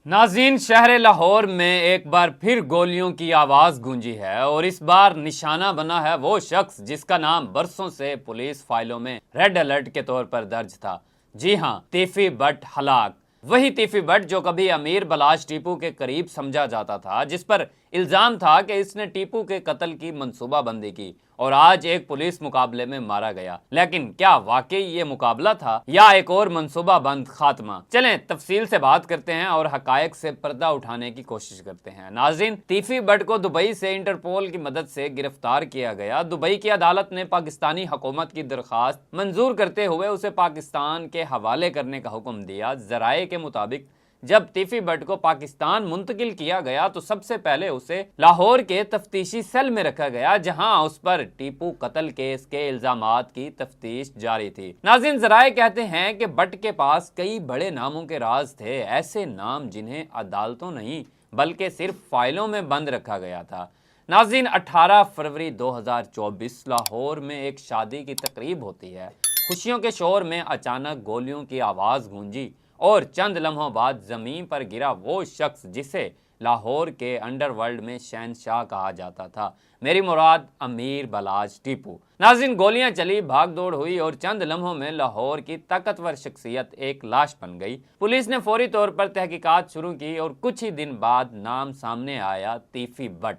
नाज़रीन, शहर लाहौर में एक बार फिर गोलियों की आवाज़ गूंजी है और इस बार निशाना बना है वो शख्स जिसका नाम बरसों से पुलिस फाइलों में रेड अलर्ट के तौर पर दर्ज था। जी हां, तीफी बट हलाक। वही तीफी बट जो कभी अमीर बलाश टीपू के करीब समझा जाता था, जिस पर इल्जाम था कि इसने टीपू के कत्ल की मंसूबाबंदी की और आज एक पुलिस मुकाबले में मारा गया। लेकिन क्या वाकई ये मुकाबला था या एक और मंसूबाबंद खात्मा? चलें तफसील से बात करते हैं और हकायक से पर्दा उठाने की कोशिश करते हैं। नाज़रीन, तीफी बट को दुबई से इंटरपोल की मदद से गिरफ्तार किया गया। दुबई की अदालत ने पाकिस्तानी हुकूमत की दरखास्त मंजूर करते हुए उसे पाकिस्तान के हवाले करने का हुक्म दिया। जराये के मुताबिक जब तीफी बट को पाकिस्तान मुंतकिल किया गया तो सबसे पहले उसे लाहौर के तफ्तीशी सेल में रखा गया, जहां उस पर टीपू कत्ल केस के इल्जामात की तफ्तीश जारी थी। नाज़रीन, जराये कहते हैं कि बट के पास कई बड़े नामों के राज थे, ऐसे नाम जिन्हें अदालतों नहीं बल्कि सिर्फ फाइलों में बंद रखा गया था। नाज़रीन, 18 फरवरी 2024 लाहौर में एक शादी की तकरीब होती है। खुशियों के शोर में अचानक गोलियों की आवाज़ गूंजी और चंद लम्हों बाद जमीन पर गिरा वो शख्स जिसे लाहौर के अंडरवर्ल्ड में शहनशाह कहा जाता था। मेरी मुराद अमीर बलाज टीपू। नाज़रीन, गोलियां चली, भाग दौड़ हुई और चंद लम्हों में लाहौर की ताकतवर शख्सियत एक लाश बन गई। पुलिस ने फौरी तौर पर तहकीकात शुरू की और कुछ ही दिन बाद नाम सामने आया तीफी बट।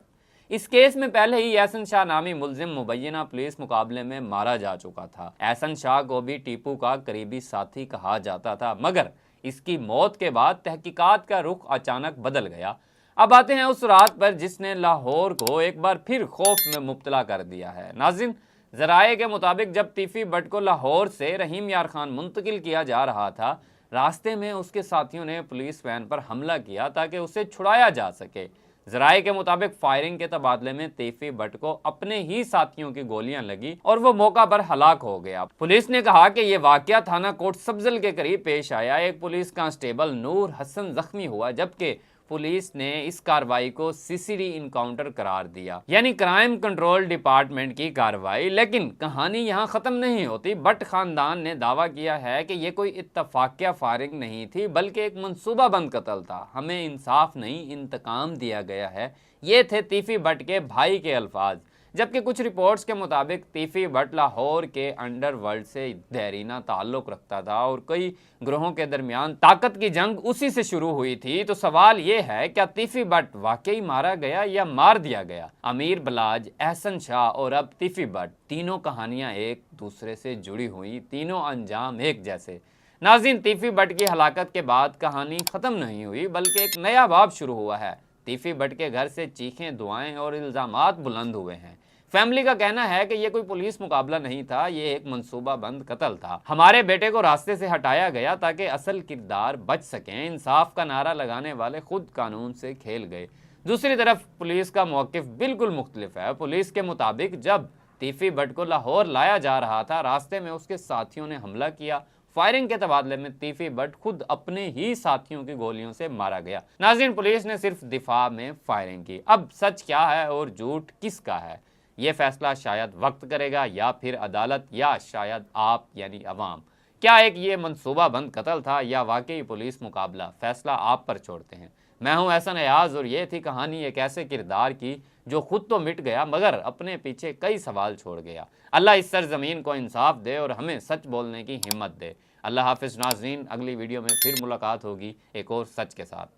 इस केस में पहले ही एहसन शाह नामी मुलजिम मुबैना पुलिस मुकाबले में मारा जा चुका था। एहसन शाह को भी टीपू का करीबी साथी कहा जाता था, मगर इसकी मौत के बाद तहकीकात का रुख अचानक बदल गया। अब आते हैं उस रात पर जिसने लाहौर को एक बार फिर खौफ में मुब्तला कर दिया है। नाज़रीन, जराये के मुताबिक जब तीफी बट को लाहौर से रहीम यार खान मुंतकिल किया जा रहा था, रास्ते में उसके साथियों ने पुलिस वैन पर हमला किया ताकि उसे छुड़ाया जा सके। जराये के मुताबिक फायरिंग के तबादले में तीफी बट को अपने ही साथियों की गोलियां लगी और वो मौका पर हलाक हो गया। पुलिस ने कहा कि यह वाकया थाना कोट सब्जल के करीब पेश आया। एक पुलिस कांस्टेबल नूर हसन जख्मी हुआ, जबकि पुलिस ने इस कार्रवाई को सीसीडी इनकाउंटर करार दिया, यानी क्राइम कंट्रोल डिपार्टमेंट की कार्रवाई। लेकिन कहानी यहाँ खत्म नहीं होती। बट खानदान ने दावा किया है कि यह कोई इत्तफाकिया फायरिंग नहीं थी, बल्कि एक मंसूबाबंद कत्ल था। हमें इंसाफ नहीं, इंतकाम दिया गया है, ये थे तीफी बट के भाई के अल्फाज। जबकि कुछ रिपोर्ट्स के मुताबिक तीफी बट लाहौर के अंडरवर्ल्ड से देरीना ताल्लुक रखता था और कई ग्रोहों के दरमियान ताकत की जंग उसी से शुरू हुई थी। तो सवाल ये है, क्या तीफी बट वाकई मारा गया या मार दिया गया? अमीर बलाज, एहसन शाह और अब तीफी बट, तीनों कहानियां एक दूसरे से जुड़ी हुई, तीनों अंजाम एक जैसे। नाज़रीन, तीफी बट की हलाकत के बाद कहानी खत्म नहीं हुई, बल्कि एक नया बाब शुरू हुआ है। तीफी बट के घर से चीखें, दुआएं और इल्जामात बुलंद हुए हैं। फैमिली का कहना है कि यह कोई पुलिस मुकाबला नहीं था, यह एक मंसूबाबंद कत्ल था। हमारे बेटे को रास्ते से हटाया गया ताकि असल किरदार बच सकें। इंसाफ का नारा लगाने वाले खुद कानून से खेल गए। दूसरी तरफ पुलिस का मौकिफ बिल्कुल मुख्तलिफ है। पुलिस के मुताबिक जब तीफी बट को लाहौर लाया जा रहा था, रास्ते में उसके साथियों ने हमला किया। फायरिंग के तबादले में तीफी बट खुद अपने ही साथियों की गोलियों से मारा गया। नाज़रीन, पुलिस ने सिर्फ दिफा में फायरिंग की। अब सच क्या है और झूठ किसका है, ये फैसला शायद वक्त करेगा, या फिर अदालत, या शायद आप यानी अवाम। क्या एक ये मंसूबाबंद कत्ल था या वाकई पुलिस मुकाबला? फैसला आप पर छोड़ते हैं। मैं हूं एहसन अयाज और ये थी कहानी एक ऐसे किरदार की जो खुद तो मिट गया मगर अपने पीछे कई सवाल छोड़ गया। अल्लाह इस सरजमीन को इंसाफ दे और हमें सच बोलने की हिम्मत दे। अल्लाह हाफिज। नाज़रीन, अगली वीडियो में फिर मुलाकात होगी एक और सच के साथ।